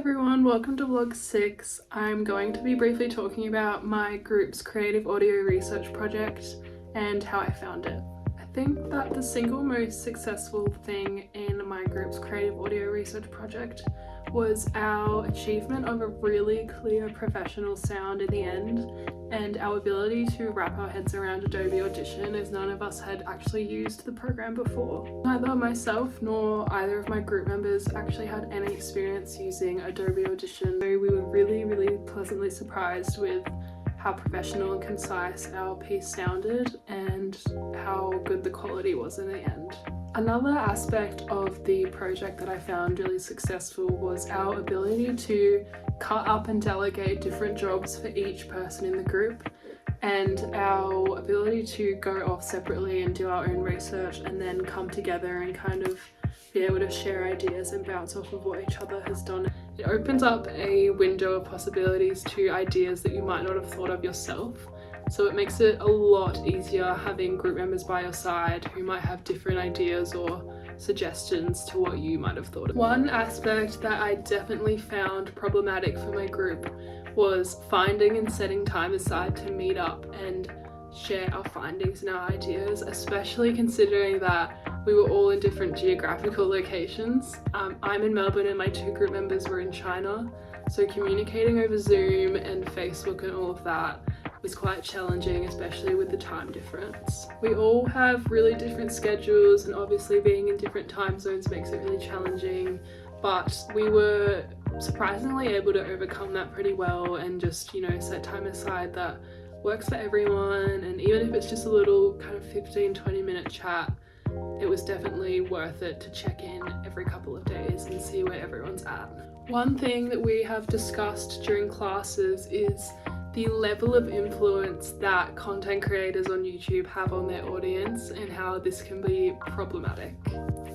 everyone, welcome to vlog 6. I'm going to be briefly talking about my group's creative audio research project and how I found it. I think that the single most successful thing in my group's creative audio research project was our achievement of a really clear professional sound in the end, and our ability to wrap our heads around Adobe Audition, as none of us had actually used the program before. Neither myself nor either of my group members actually had any experience using Adobe Audition, so we were really pleasantly surprised with how professional and concise our piece sounded and how good the quality was in the end. Another aspect of the project that I found really successful was our ability to cut up and delegate different jobs for each person in the group, and our ability to go off separately and do our own research and then come together and kind of be able to share ideas and bounce off of what each other has done. It opens up a window of possibilities to ideas that you might not have thought of yourself. So it makes it a lot easier having group members by your side who might have different ideas or suggestions to what you might have thought of. One aspect that I definitely found problematic for my group was finding and setting time aside to meet up and share our findings and our ideas, especially considering that we were all in different geographical locations. I'm in Melbourne and my two group members were in China, so communicating over Zoom and Facebook and all of that was quite challenging, especially with the time difference. We all have really different schedules, and obviously being in different time zones makes it really challenging, but we were surprisingly able to overcome that pretty well and just, set time aside that works for everyone. And even if it's just a little kind of 15-20 minute chat, it was definitely worth it to check in every couple of days and see where everyone's at. One thing that we have discussed during classes is the level of influence that content creators on YouTube have on their audience and how this can be problematic.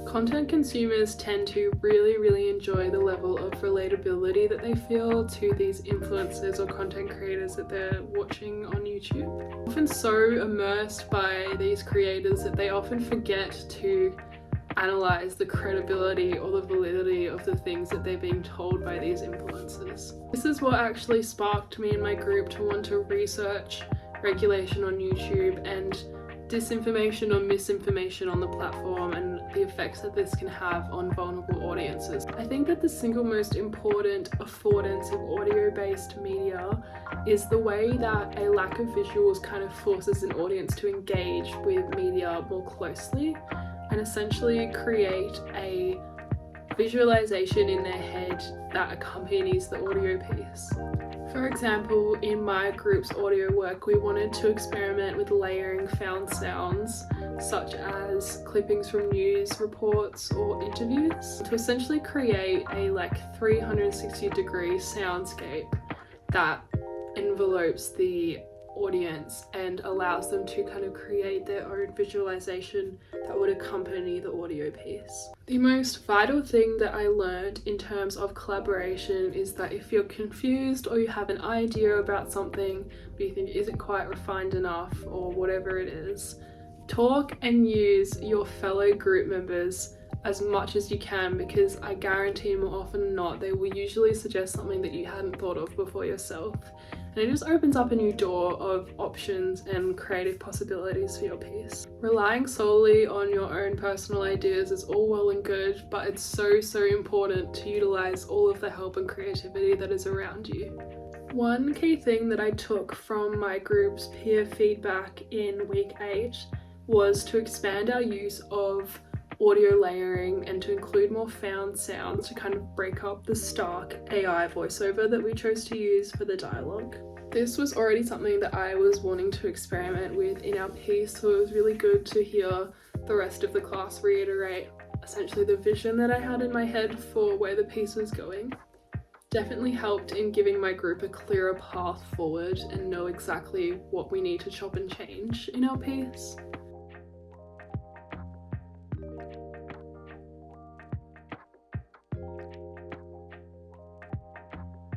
Content consumers tend to really enjoy the level of relatability that they feel to these influencers or content creators that they're watching on YouTube. Often so immersed by these creators that they often forget to analyze the credibility or the validity of the things that they're being told by these influencers. This is what actually sparked me and my group to want to research regulation on YouTube and disinformation or misinformation on the platform and the effects that this can have on vulnerable audiences. I think that the single most important affordance of audio-based media is the way that a lack of visuals kind of forces an audience to engage with media more closely and essentially create a visualization in their head that accompanies the audio piece. For example, in my group's audio work, we wanted to experiment with layering found sounds, such as clippings from news reports or interviews, to essentially create a 360-degree soundscape that envelopes the audience and allows them to kind of create their own visualization that would accompany the audio piece. The most vital thing that I learned in terms of collaboration is that if you're confused or you have an idea about something but you think it isn't quite refined enough or whatever it is, talk and use your fellow group members as much as you can, because I guarantee more often than not they will usually suggest something that you hadn't thought of before yourself, and it just opens up a new door of options and creative possibilities for your piece. Relying solely on your own personal ideas is all well and good, but it's so important to utilize all of the help and creativity that is around you. One key thing that I took from my group's peer feedback in week 8 was to expand our use of audio layering and to include more found sounds to kind of break up the stark AI voiceover that we chose to use for the dialogue. This was already something that I was wanting to experiment with in our piece, so it was really good to hear the rest of the class reiterate essentially the vision that I had in my head for where the piece was going. Definitely helped in giving my group a clearer path forward and know exactly what we need to chop and change in our piece.